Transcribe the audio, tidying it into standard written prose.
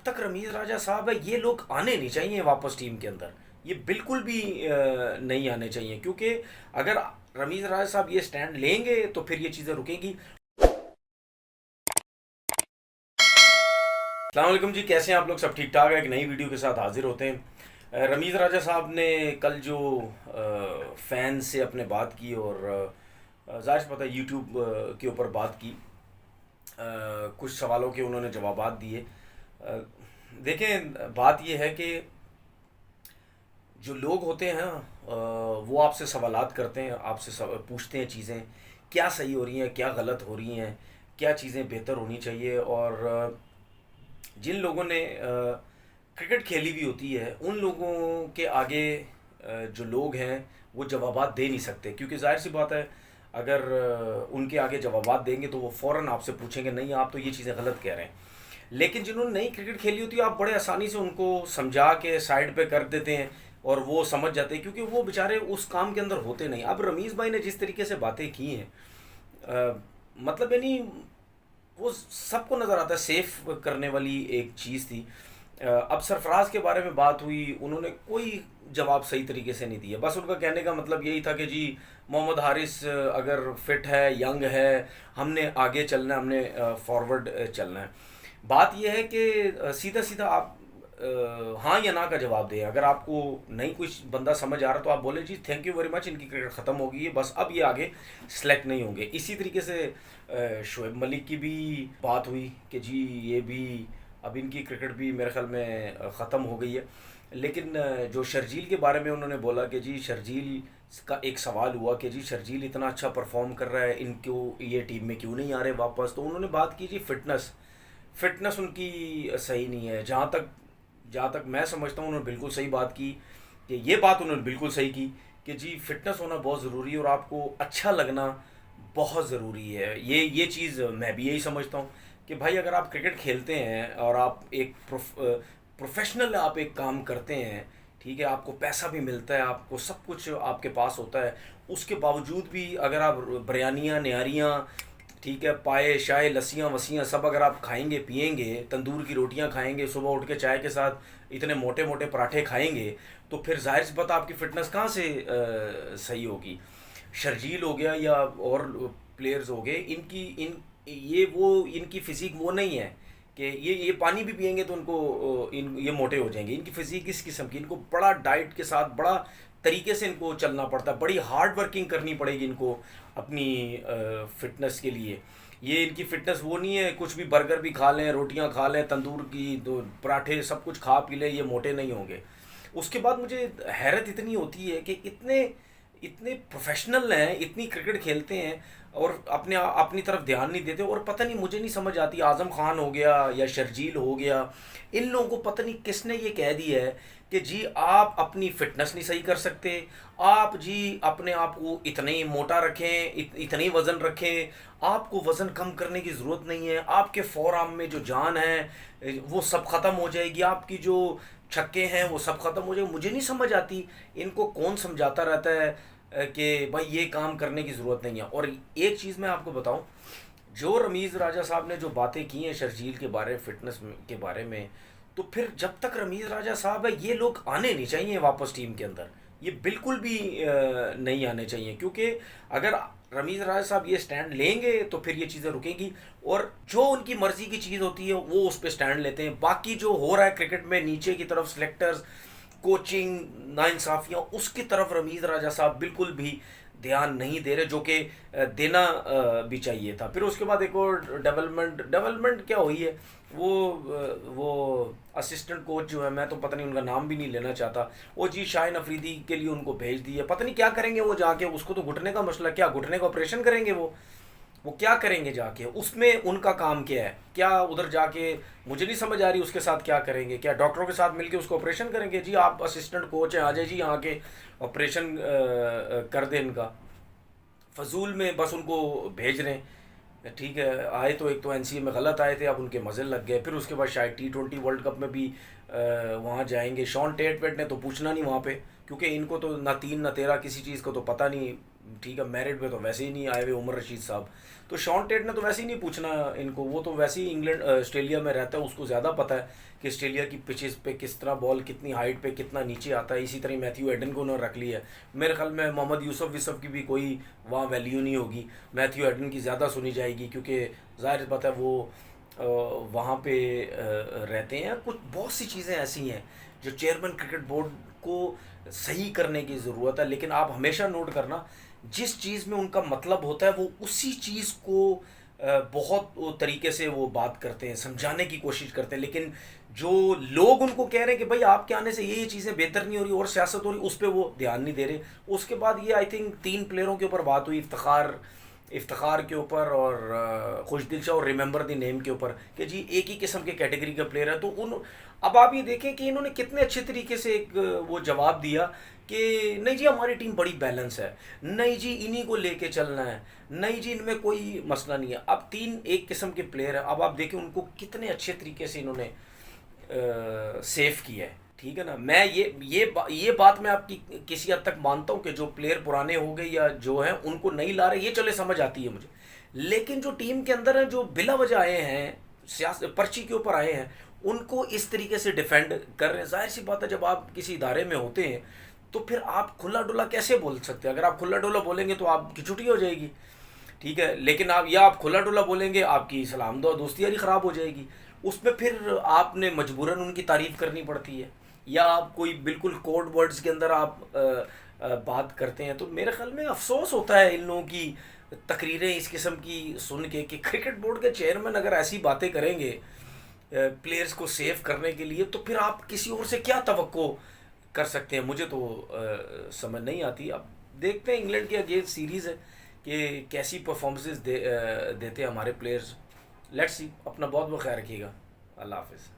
तक रमीज़ राजा साहब है ये लोग आने नहीं चाहिए वापस टीम के अंदर। ये बिल्कुल भी नहीं आने चाहिए, क्योंकि अगर रमीज़ राजा साहब ये स्टैंड लेंगे तो फिर ये चीज़ें रुकेंगी। अस्सलाम वालेकुम जी, कैसे हैं आप लोग? सब ठीक ठाक है? एक नई वीडियो के साथ हाजिर होते हैं। रमीज़ राजा साहब ने कल जो फ़ैन से अपने बात की और ज़ाहिर सी पता है यूट्यूब के ऊपर बात की, कुछ सवालों के उन्होंने जवाबात दिए। अ, देखें, बात यह है कि जो लोग होते हैं वो आपसे सवालात करते हैं, आपसे पूछते हैं चीज़ें क्या सही हो रही हैं, क्या गलत हो रही हैं, क्या चीज़ें बेहतर होनी चाहिए। और जिन लोगों ने क्रिकेट खेली भी होती है उन लोगों के आगे जो लोग हैं वो जवाबात दे नहीं सकते, क्योंकि जाहिर सी बात है अगर उनके आगे जवाबात देंगे तो वो फ़ौरन आपसे पूछेंगे नहीं आप तो ये चीज़ें गलत कह रहे हैं। लेकिन जिन्होंने नई क्रिकेट खेली होती है आप बड़े आसानी से उनको समझा के साइड पे कर देते हैं और वो समझ जाते हैं, क्योंकि वो बेचारे उस काम के अंदर होते नहीं। अब रमीज़ भाई ने जिस तरीके से बातें की हैं, मतलब यानी वो सबको नज़र आता है सेफ करने वाली एक चीज़ थी। अब सरफराज के बारे में बात हुई, उन्होंने कोई जवाब सही तरीके से नहीं दिया। बस उनका कहने का मतलब यही था कि जी मोहम्मद हारिस अगर फिट है, यंग है, हमने आगे चलना है, हमने फॉरवर्ड चलना है। बात यह है कि सीधा सीधा आप हाँ या ना का जवाब दें। अगर आपको नहीं कुछ बंदा समझ आ रहा तो आप बोले जी थैंक यू वेरी मच, इनकी क्रिकेट ख़त्म हो गई है, बस अब ये आगे सेलेक्ट नहीं होंगे। इसी तरीके से शोएब मलिक की भी बात हुई कि जी ये भी अब इनकी क्रिकेट भी मेरे ख्याल में ख़त्म हो गई है। लेकिन जो शर्जील के बारे में उन्होंने बोला कि जी शर्जील का एक सवाल हुआ कि जी शर्जील इतना अच्छा परफॉर्म कर रहा है, इनको ये टीम में क्यों नहीं आ रहे वापस। तो उन्होंने बात की जी फिटनेस फिटनेस उनकी सही नहीं है। जहाँ तक मैं समझता हूँ उन्होंने बिल्कुल सही बात की, कि ये बात उन्होंने बिल्कुल सही की कि जी फिटनेस होना बहुत ज़रूरी है और आपको अच्छा लगना बहुत ज़रूरी है। ये चीज़ मैं भी यही समझता हूँ कि भाई अगर आप क्रिकेट खेलते हैं और आप एक प्रोफेशनल आप एक काम करते हैं, ठीक है, आपको पैसा भी मिलता है, आपको सब कुछ आपके पास होता है, उसके बावजूद भी अगर आप बिरयानियाँ निहारियाँ, ठीक है, पाए शाय लस्सियाँ वस्सियाँ सब अगर आप खाएंगे पिएंगे, तंदूर की रोटियां खाएंगे, सुबह उठ के चाय के साथ इतने मोटे मोटे पराठे खाएंगे, तो फिर जाहिर सी बात आपकी फ़िटनेस कहाँ से सही होगी। शर्जील हो गया या और प्लेयर्स हो गए, इनकी इन ये वो इनकी फ़िज़ीक वो नहीं है कि ये पानी भी पिएंगे तो उनको इन ये मोटे हो जाएंगे। इनकी फ़िज़ीक इस किस्म की, इनको बड़ा डाइट के साथ बड़ा तरीके से इनको चलना पड़ता है, बड़ी हार्ड वर्किंग करनी पड़ेगी इनको अपनी फ़िटनेस के लिए। ये इनकी फ़िटनेस वो नहीं है कुछ भी बर्गर भी खा लें, रोटियां खा लें, तंदूर की दो पराठे सब कुछ खा पी लें, ये मोटे नहीं होंगे। उसके बाद मुझे हैरत इतनी होती है कि इतने इतने प्रोफेशनल हैं, इतनी क्रिकेट खेलते हैं और अपनी तरफ ध्यान नहीं देते। और पता नहीं, मुझे नहीं समझ आती, आज़म खान हो गया या शर्जील हो गया, इन लोगों को पता नहीं किसने ये कह दिया है कि जी आप अपनी फ़िटनेस नहीं सही कर सकते, आप जी अपने आप को इतने ही मोटा रखें, इतने ही वज़न रखें, आपको वज़न कम करने की ज़रूरत नहीं है, आपके फ़ोरआर्म में जो जान है वो सब ख़त्म हो जाएगी, आपकी जो छक्के हैं वो सब ख़त्म हो जाएंगे। मुझे नहीं समझ आती इनको कौन समझाता रहता है कि भाई ये काम करने की ज़रूरत नहीं है। और एक चीज़ मैं आपको बताऊं, जो रमीज़ राजा साहब ने जो बातें की हैं शर्जील के बारे फिटनेस के बारे में, तो फिर जब तक रमीज़ राजा साहब है ये लोग आने नहीं चाहिए वापस टीम के अंदर। ये बिल्कुल भी नहीं आने चाहिए, क्योंकि अगर रमीज़ राजा साहब ये स्टैंड लेंगे तो फिर ये चीज़ें रुकेंगी। और जो उनकी मर्ज़ी की चीज़ होती है वो उस पर स्टैंड लेते हैं। बाकी जो हो रहा है क्रिकेट में नीचे की तरफ, सेलेक्टर्स, कोचिंग, नाइंसाफ़ियाँ, उसकी तरफ रमीज़ राजा साहब बिल्कुल भी ध्यान नहीं दे रहे, जो कि देना भी चाहिए था। फिर उसके बाद एक और डेवलपमेंट क्या हुई है, वो असिस्टेंट कोच जो है, मैं तो पता नहीं उनका नाम भी नहीं लेना चाहता, वो जी शाहिन अफरीदी के लिए उनको भेज दिए। पता नहीं क्या करेंगे वो जाके, उसको तो घुटने का मसला, क्या घुटने का ऑपरेशन करेंगे वो क्या करेंगे जाके, उसमें उनका काम क्या है, क्या उधर जाके मुझे नहीं समझ आ रही उसके साथ क्या करेंगे। क्या डॉक्टरों के साथ मिलके उसको ऑपरेशन करेंगे? जी आप असिस्टेंट कोच हैं, आ जाए जी यहाँ के ऑपरेशन कर दे इनका। फजूल में बस उनको भेज रहे हैं, ठीक है। आए तो एक तो एनसीए में गलत आए थे, अब उनके मज़े लग गए। फिर उसके बाद शायद T20 वर्ल्ड कप में भी वहाँ जाएंगे। शॉन टेट वेट ने तो पूछना नहीं वहाँ पे, क्योंकि इनको तो ना 3 ना 13 किसी चीज़ को तो पता नहीं, ठीक है, मेरिट पे तो वैसे ही नहीं आए हुए उमर रशीद साहब। तो शॉन टेट ने तो वैसे ही नहीं पूछना इनको, वो तो वैसे ही इंग्लैंड ऑस्ट्रेलिया में रहता है, उसको ज़्यादा पता है कि ऑस्ट्रेलिया की पिचेस पे किस तरह बॉल कितनी हाइट पे कितना नीचे आता है। इसी तरह मैथ्यू एडन को उन्होंने रख लिया है। मेरे ख्याल में मोहम्मद यूसुफ विसफ की भी कोई वहाँ वैल्यू नहीं होगी, मैथ्यू एडन की ज़्यादा सुनी जाएगी, क्योंकि ज़ाहिर बात है वो वहाँ पे रहते हैं। कुछ बहुत सी चीज़ें ऐसी हैं जो चेयरमैन क्रिकेट बोर्ड को सही करने की ज़रूरत है। लेकिन आप हमेशा नोट करना, जिस चीज़ में उनका मतलब होता है वो उसी चीज़ को बहुत वो तरीके से वो बात करते हैं, समझाने की कोशिश करते हैं। लेकिन जो लोग उनको कह रहे हैं कि भाई आपके आने से ये चीज़ें बेहतर नहीं हो रही और सियासत हो रही, उस पर वो ध्यान नहीं दे रहे। उसके बाद ये आई थिंक 3 प्लेयरों के ऊपर बात हुई, इफ्तिखार के ऊपर और खुशदिल शाह और रिमेंबर द नेम के ऊपर, कि जी एक ही किस्म के कैटेगरी का प्लेयर है। तो उन अब आप ये देखें कि इन्होंने कितने अच्छे तरीके से एक वो जवाब दिया कि नहीं जी हमारी टीम बड़ी बैलेंस है, नहीं जी इन्हीं को लेके चलना है, नहीं जी इनमें कोई मसला नहीं है। अब 3 एक किस्म के प्लेयर हैं। अब आप देखें उनको कितने अच्छे तरीके से इन्होंने सेव किया है, ठीक है ना। मैं ये बात मैं आपकी किसी हद तक मानता हूँ कि जो प्लेयर पुराने हो गए या जो हैं उनको नहीं ला रहे, ये चले समझ आती है मुझे। लेकिन जो टीम के अंदर हैं, जो बिला वजह आए हैं, सियासत पर्ची के ऊपर आए हैं, उनको इस तरीके से डिफेंड कर रहे हैं। जाहिर सी बात है जब आप किसी इदारे में होते हैं तो फिर आप खुला डुला कैसे बोल सकते हैं। अगर आप खुला डुला बोलेंगे तो आपकी छुट्टी हो जाएगी, ठीक है। लेकिन आप खुला डुला बोलेंगे, आपकी सलाम दो दोस्ती यारी ख़राब हो जाएगी। उसमें फिर आपने मजबूरन उनकी तारीफ़ करनी पड़ती है, या आप कोई बिल्कुल कोड वर्ड्स के अंदर आप बात करते हैं। तो मेरे ख्याल में अफसोस होता है इन लोगों की तकरीरें इस किस्म की सुन के कि क्रिकेट बोर्ड के चेयरमैन अगर ऐसी बातें करेंगे प्लेयर्स को सेव करने के लिए, तो फिर आप किसी और से क्या तवक्को कर सकते हैं। मुझे तो समझ नहीं आती। अब देखते हैं इंग्लैंड के अगेंस्ट सीरीज़ है कि कैसी परफॉर्मेंसेस देते हैं हमारे प्लेयर्स। Let's see. अपना बहुत बहुत ख्याल रखिएगा। अल्लाह हाफिज़।